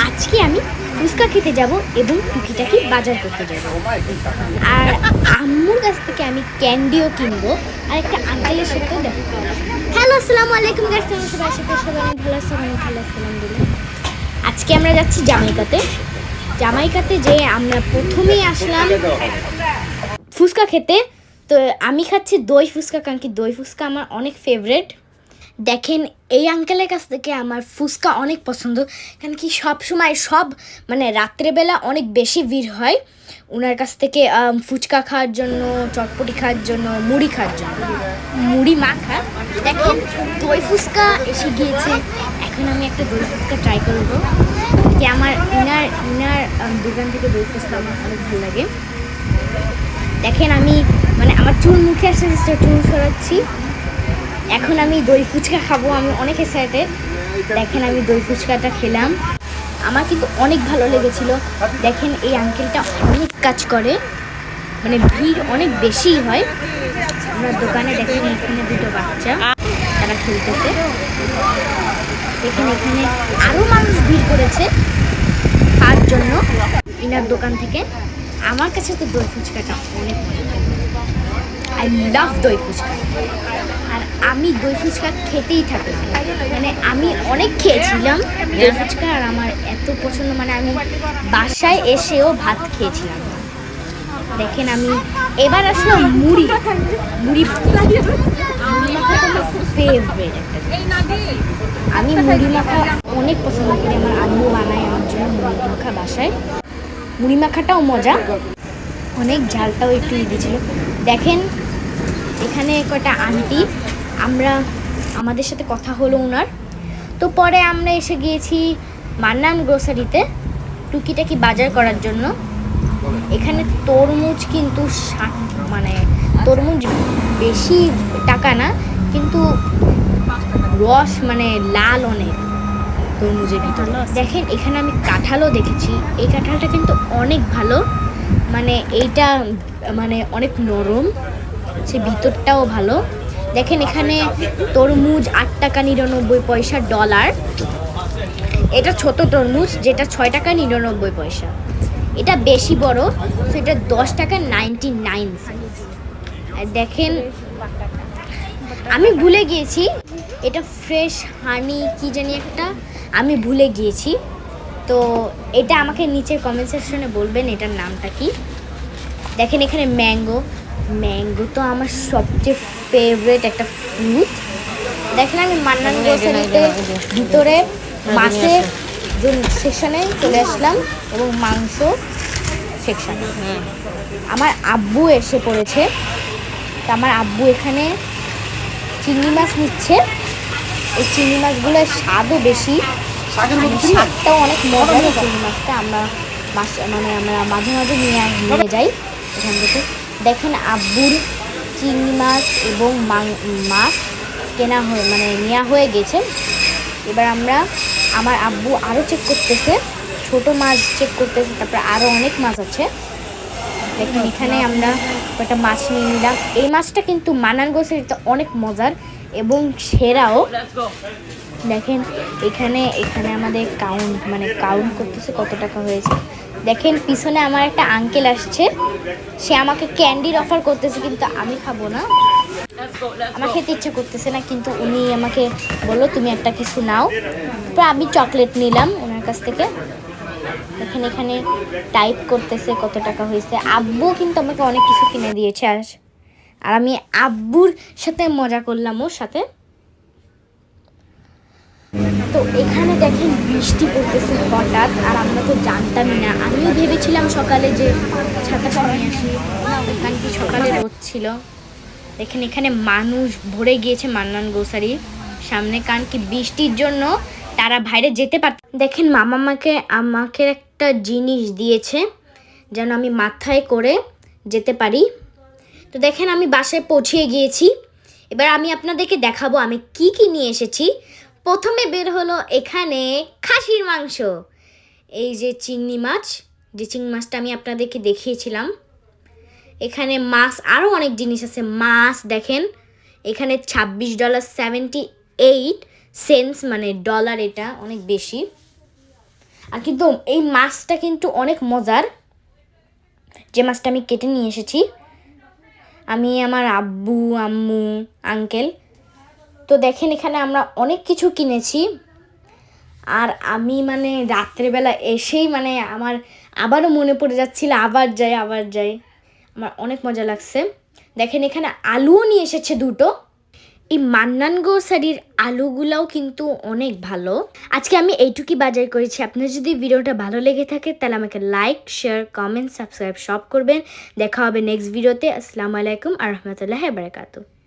আজকে আমি ফুচকা খেতে যাব এবং টুকিটাকি বাজার করতে যাব। আর আম্মুর কাছ থেকে আমি ক্যান্ডিও কিনবো আর একটা আঙ্কেলের সাথেও দেখা করবো। হ্যালো, আসসালামু আলাইকুম গাইস, কেমন সবাই? আশা করি সবাই অনেক ভালো আছে, অনেক ভালো আছে আলহামদুলিল্লাহ। আজকে আমরা যাচ্ছি জামাইকাতে যে আমরা প্রথমেই আসলাম ফুচকা খেতে। তো আমি খাচ্ছি দই ফুচকা, কারণ কি দই ফুচকা আমার অনেক ফেভারেট। দেখেন এই আঙ্কেলের কাছ থেকে আমার ফুচকা অনেক পছন্দ, কারণ কি সব মানে রাত্রেবেলা অনেক বেশি ভিড় হয় ওনার কাছ থেকে ফুচকা খাওয়ার জন্য, চটপটি খাওয়ার জন্য, মুড়ি খাওয়ার জন্য, মুড়ি মাখা। দেখেন দই ফুচকা এসে গিয়েছে, এখন আমি একটা দই ফুচকা ট্রাই করবো। কি আমার ইনার দোকান থেকে দই ফুচকা আমার অনেক ভালো লাগে। দেখেন আমি মানে আমার চুল মুখে আসতে চুল সরাচ্ছি, এখন আমি দই ফুচকা খাবো, আমি অনেক এক্সাইটেড। দেখেন আমি দই ফুচকাটা খেলাম, আমার কিন্তু অনেক ভালো লেগেছিল। দেখেন এই আঙ্কেলটা অনেক কাজ করে, মানে ভিড় অনেক বেশি হয় আমার দোকানে। দেখেন এখানে দুটো বাচ্চা তারা খেলতেছে। দেখেন এখানে আরও মানুষ ভিড় করেছে খাওয়ার জন্য ইনার দোকান থেকে। আমার কাছে তো দই ফুচকাটা অনেক ভালো লাগে, আই লাভ দই ফুচকা। আর আমি দই ফুচকা খেতেই থাকি, মানে আমি অনেক খেয়েছিলাম দই ফুচকা, আর আমার এত পছন্দ, মানে আমি বাসায় এসেও ভাত খেয়েছিলাম। দেখেন আমি এবার আসলাম মুড়ি মাখা আমার ফেভারিট একটা। আমি মুড়ি মাখা অনেক পছন্দ করি, আমার আম্মু বানায় আমার জন্য মুড়ি মাখা বাসায়। মুড়ি মাখাটাও মজা, অনেক ঝালটাও একটু দিয়েছিল। দেখেন এখানে কয়টা আন্টি, আমাদের সাথে কথা হলো ওনার। তো পরে আমরা এসে গিয়েছি মান্নান গ্রোসারিতে টুকিটাকি বাজার করার জন্য। এখানে তরমুজ কিন্তু মানে তরমুজ বেশি টাকা না, কিন্তু রস মানে লাল অনেক তরমুজের ভিতরে। দেখেন এখানে আমি কাঁঠালও দেখেছি, এই কাঁঠালটা কিন্তু অনেক ভালো, মানে এইটা মানে অনেক নরম, সে ভিতরটাও ভালো। দেখেন এখানে তরমুজ 8 টাকা 99 পয়সা $। এটা ছোট তরমুজ যেটা 6 টাকা 99 পয়সা, এটা বেশি বড় সেটা 10 টাকা 99। আর দেখেন আমি ভুলে গিয়েছি এটা ফ্রেশ হানি কি জানি একটা, আমি ভুলে গিয়েছি। তো এটা আমাকে নিচের কমেন্ট সেকশনে বলবেন এটার নামটা কি। দেখেন এখানে ম্যাঙ্গো তো আমার সবচেয়ে ফেভারিট একটা ফ্রুট। দেখেন আমি মান্নান গ্রোসারিতে ভিতরে মাছের সেকশনে চলে আসলাম এবং মাংস সেকশনে আমার আব্বু এসে পড়েছে। তো আমার আব্বু এখানে চিংড়ি মাছ নিচ্ছে, এই চিংড়ি মাছগুলোর স্বাদও বেশি, স্বাদটাও অনেক মজার। এই চিংড়ি মাছটা আমরা মাঝে মাঝে নিয়ে যাই এখান থেকে। দেখেন আব্বুর চিংড়ি মাছ এবং মাছ কেনা নেওয়া হয়ে গেছে। এবার আমার আব্বু আরও চেক করতেছে, ছোট মাছ চেক করতেছে, তারপরে আরও অনেক মাছ আছে। দেখেন এখানে আমরা একটা মাছ নিয়ে নিলাম। এই মাছটা কিন্তু মান্নান গ্রোসারিতে অনেক মজার এবং সেরাও। দেখেন এখানে আমাদের কাউন্ট করতেছে কত টাকা হয়েছে। দেখেন পিছনে আমার একটা আঙ্কেল আসছে, সে আমাকে ক্যান্ডির অফার করতেছে, কিন্তু আমি খাবো না, আমার খেতে ইচ্ছা করতেছে না, কিন্তু উনি আমাকে বললো তুমি একটা কিছু নাও। তো আমি চকলেট নিলাম ওনার কাছ থেকে। দেখেন এখানে টাইপ করতেছে কত টাকা হয়েছে। আব্বু কিন্তু আমাকে অনেক কিছু কিনে দিয়েছে, আর আমি আব্বুর সাথে মজা করলাম ওর সাথে। তো এখানে দেখেন বৃষ্টি পড়তেছে হঠাৎ, আর আমরা তো জানতামই না। আমিও ভেবেছিলাম সকালে যে ছাতাটা নিয়ে আসি, কারণ কি সকালে রোদ ছিল। দেখেন এখানে মানুষ ভরে গিয়েছে মান্নান গ্রোসারির সামনে, কারণ কি বৃষ্টির জন্য তারা বাইরে যেতে পারত। দেখেন মামা আমাকে একটা জিনিস দিয়েছে যেন আমি মাথায় করে যেতে পারি। তো দেখেন আমি বাসায় পৌঁছে গিয়েছি, এবার আমি আপনাদেরকে দেখাবো আমি কি নিয়ে এসেছি। প্রথমে বের হলো এখানে খাসির মাংস, এই যে চিংড়ি মাছটা আমি আপনাদেরকে দেখিয়েছিলাম। এখানে মাছ, আরও অনেক জিনিস আছে। মাছ দেখেন এখানে $26.78 মানে ডলার, এটা অনেক বেশি। আর কিন্তু এই মাছটা কিন্তু অনেক মজার, যে মাছটা আমি কেটে নিয়ে এসেছি, আমি, আমার আব্বু, আম্মু, আঙ্কেল। তো দেখেন এখানে আমরা অনেক কিছু কিনেছি। আর আমি মানে রাত্রেবেলা এসেই মানে আমার আবারও মনে পড়ে যাচ্ছিল, আবার যাই। আমার অনেক মজা লাগছে। দেখেন এখানে আলুও নিয়ে এসেছে দুটো। এই মান্নান গ্রোসারির আলুগুলাও কিন্তু অনেক ভালো। আজকে আমি এইটুকুই বাজার করেছি। আপনার যদি ভিডিওটা ভালো লেগে থাকে তাহলে আমাকে লাইক, শেয়ার, কমেন্ট, সাবস্ক্রাইব সব করবেন। দেখা হবে নেক্সট ভিডিওতে। আসসালামু আলাইকুম আর রহমতুল্লাহি ওয়া বারাকাতুহু।